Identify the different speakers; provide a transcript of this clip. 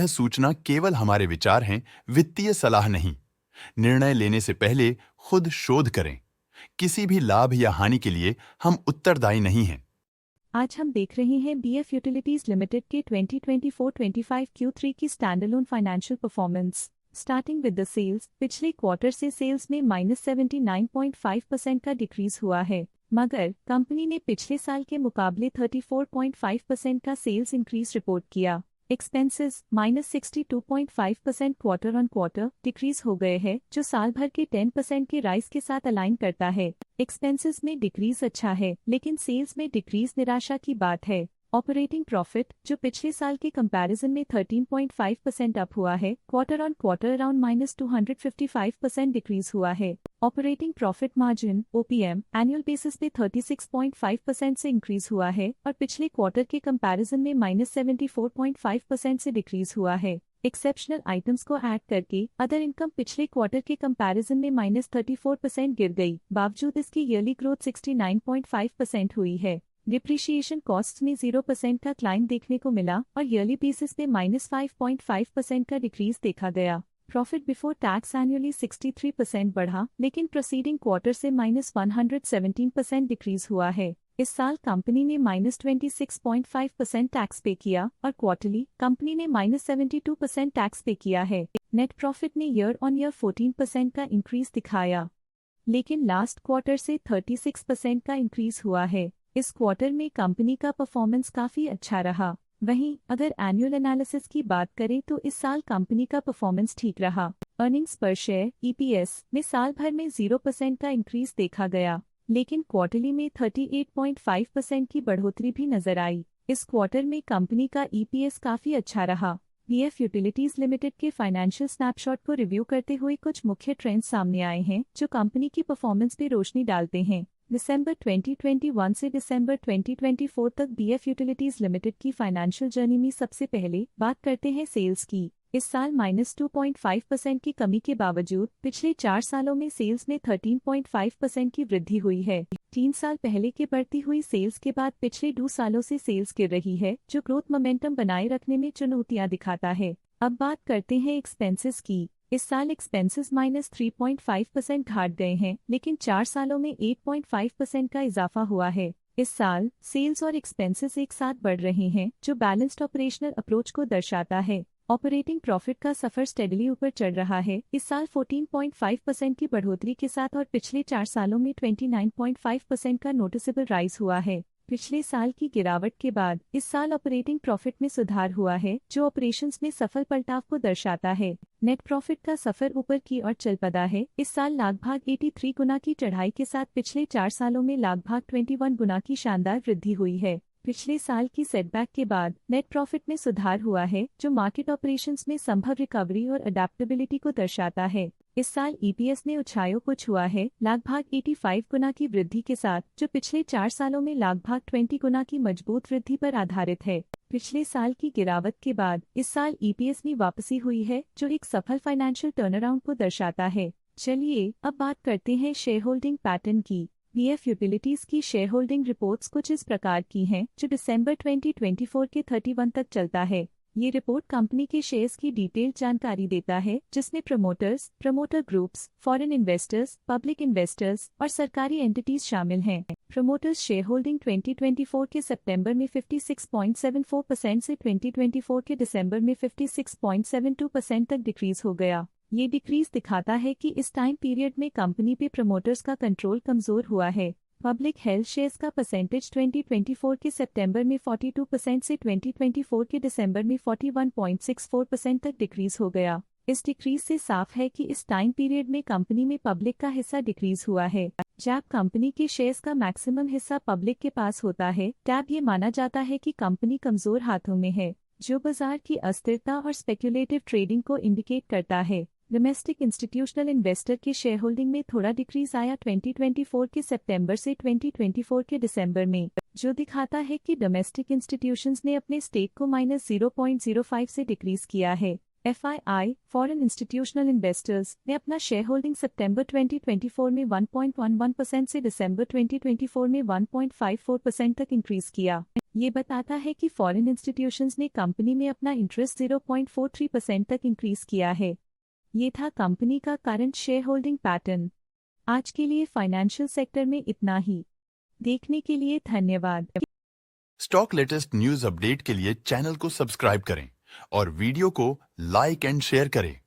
Speaker 1: सूचना केवल हमारे विचार हैं, वित्तीय सलाह नहीं। निर्णय लेने से पहले खुद शोध करें। किसी भी लाभ या हानि के लिए हम उत्तरदायी नहीं हैं।
Speaker 2: आज हम देख रहे हैं बीएफ यूटिलिटीज लिमिटेड के 2024-25 Q3 की standalone financial performance. Starting with the sales, पिछले क्वार्टर से सेल्स में -79.5% का डिक्रीज हुआ है, मगर कंपनी ने पिछले साल के मुकाबले 34.5% का सेल्स इंक्रीज रिपोर्ट किया। Expenses -62.5% quarter on quarter decrease हो गए हैं, जो साल भर के 10% के राइज के साथ अलाइन करता है। एक्सपेंसेस में डिक्रीज अच्छा है, लेकिन सेल्स में डिक्रीज निराशा की बात है। ऑपरेटिंग प्रॉफिट, जो पिछले साल के कंपैरिजन में 13.5% अप हुआ है, quarter on quarter around -255% decrease हुआ है। Operating profit margin OPM annual basis पे 36.5% से इंक्रीज हुआ है और पिछले क्वार्टर के कंपैरिजन में -74.5% से डिक्रीज हुआ है। एक्सेप्शनल आइटम्स को ऐड करके अदर इनकम पिछले क्वार्टर के कंपैरिजन में -34% गिर गई, बावजूद इसकी ईयरली ग्रोथ 69.5% हुई है। डिप्रिशिएशन कॉस्ट में 0% का क्लाइम देखने को मिला और ईयरली बेसिस पे -5.5% का डिक्रीज देखा गया। प्रॉफिट बिफोर टैक्स एनुअली 63% बढ़ा, लेकिन प्रोसीडिंग क्वार्टर से -117% डिक्रीज हुआ है। इस साल कंपनी ने -26.5% टैक्स पे किया और क्वार्टरली कंपनी ने -72% टैक्स पे किया है। नेट प्रॉफिट ने ईयर ऑन ईयर 14% का इंक्रीज दिखाया, लेकिन लास्ट क्वार्टर से 36% का इंक्रीज हुआ है। इस क्वार्टर में कंपनी का परफॉर्मेंस काफी अच्छा रहा। वहीं अगर एनुअल एनालिसिस की बात करें तो इस साल कंपनी का परफॉर्मेंस ठीक रहा। अर्निंग्स पर शेयर EPS में साल भर में 0% का इंक्रीज देखा गया, लेकिन क्वार्टरली में 38.5% की बढ़ोतरी भी नजर आई। इस क्वार्टर में कंपनी का EPS काफी अच्छा रहा। बीएफ यूटिलिटीज लिमिटेड के फाइनेंशियल स्नैपशॉट को रिव्यू करते हुए कुछ मुख्य ट्रेंड्स सामने आए हैं जो कंपनी की परफॉर्मेंस पे रोशनी डालते हैं। दिसंबर 2021 से दिसंबर 2024 तक बीएफ यूटिलिटीज लिमिटेड की फाइनेंशियल जर्नी में सबसे पहले बात करते हैं सेल्स की। इस साल -2.5% की कमी के बावजूद पिछले 4 सालों में सेल्स में 13.5% की वृद्धि हुई है। 3 साल पहले के बढ़ती हुई सेल्स के बाद पिछले 2 सालों से सेल्स गिर रही है, जो ग्रोथ मोमेंटम बनाए रखने में चुनौतियां दिखाता है। अब बात करते हैं एक्सपेंसेस की। इस साल एक्सपेंसेस -3.5% घट गए हैं, लेकिन 4 सालों में 8.5% का इजाफा हुआ है। इस साल सेल्स और एक्सपेंसेस एक साथ बढ़ रहे हैं, जो बैलेंस्ड ऑपरेशनल अप्रोच को दर्शाता है। ऑपरेटिंग प्रॉफिट का सफर स्टेडली ऊपर चढ़ रहा है, इस साल 14.5% की बढ़ोतरी के साथ और पिछले 4 सालों में 29.5% का नोटिसेबल राइज हुआ है। पिछले साल की गिरावट के बाद इस साल ऑपरेटिंग प्रॉफिट में सुधार हुआ है, जो ऑपरेशंस में सफल पलटाव को दर्शाता है। नेट प्रॉफिट का सफर ऊपर की ओर चल पड़ा है, इस साल लगभग 83 गुना की चढ़ाई के साथ पिछले 4 सालों में लगभग 21 गुना की शानदार वृद्धि हुई है। पिछले साल की सेटबैक के बाद नेट प्रॉफिट में सुधार हुआ है, जो मार्केट ऑपरेशंस में संभव रिकवरी और अडेप्टेबिलिटी को दर्शाता है। इस साल EPS ने ऊंचाइयों को छुआ है, लगभग 85 गुना की वृद्धि के साथ, जो पिछले 4 सालों में लगभग 20 गुना की मजबूत वृद्धि पर आधारित है। पिछले साल की गिरावट के बाद इस साल EPS में वापसी हुई है, जो एक सफल फाइनेंशियल टर्नअराउंड को दर्शाता है। चलिए अब बात करते हैं शेयर होल्डिंग पैटर्न की। बीएफ यूटिलिटीज की शेयर होल्डिंग रिपोर्ट्स कुछ इस प्रकार की हैं, जो दिसंबर 2024 के 31 तक चलता है। ये रिपोर्ट कंपनी के शेयर्स की डिटेल्ड जानकारी देता है, जिसमें promoters, promoter groups, foreign investors, public investors और सरकारी एंटिटीज शामिल हैं। प्रमोटर्स शेयर होल्डिंग 2024 के सितंबर में 56.74% से 2024 के दिसंबर में 56.72% तक डिक्रीज हो गया। ये डिक्रीज दिखाता है कि इस टाइम पीरियड में कंपनी पे प्रमोटर्स का कंट्रोल कमजोर हुआ है। पब्लिक हेल्थ शेयर्स का परसेंटेज 2024 के सितंबर में 42% से 2024 के दिसंबर में 41.64% तक डिक्रीज हो गया। इस डिक्रीज से साफ है कि इस टाइम पीरियड में कंपनी में पब्लिक का हिस्सा डिक्रीज हुआ है। जब कंपनी के शेयर्स का मैक्सिमम हिस्सा पब्लिक के पास होता है, तब ये माना जाता है कि कंपनी कमजोर हाथों में है, जो बाजार की अस्थिरता और स्पेक्युलेटिव ट्रेडिंग को इंडिकेट करता है। डोमेस्टिक इंस्टीट्यूशनल इन्वेस्टर की शेयर होल्डिंग में थोड़ा डिक्रीज आया 2024 के सितंबर से 2024 के दिसंबर में, जो दिखाता है कि डोमेस्टिक इंस्टीट्यूशंस ने अपने स्टेक को -0.05 से डिक्रीज किया है। FII, फॉरेन इंस्टीट्यूशनल इन्वेस्टर्स ने अपना शेयर होल्डिंग सितंबर 2024 में 1.11% से दिसंबर 2024 में 1.54% तक इंक्रीज किया। ये बताता है कि फॉरेन इंस्टीट्यूशंस ने कंपनी में अपना इंटरेस्ट 0.43% तक इंक्रीज किया है। ये था कंपनी का करंट शेयर होल्डिंग पैटर्न। आज के लिए फाइनेंशियल सेक्टर में इतना ही। देखने के लिए धन्यवाद।
Speaker 1: स्टॉक लेटेस्ट न्यूज अपडेट के लिए चैनल को सब्सक्राइब करें और वीडियो को लाइक एंड शेयर करें।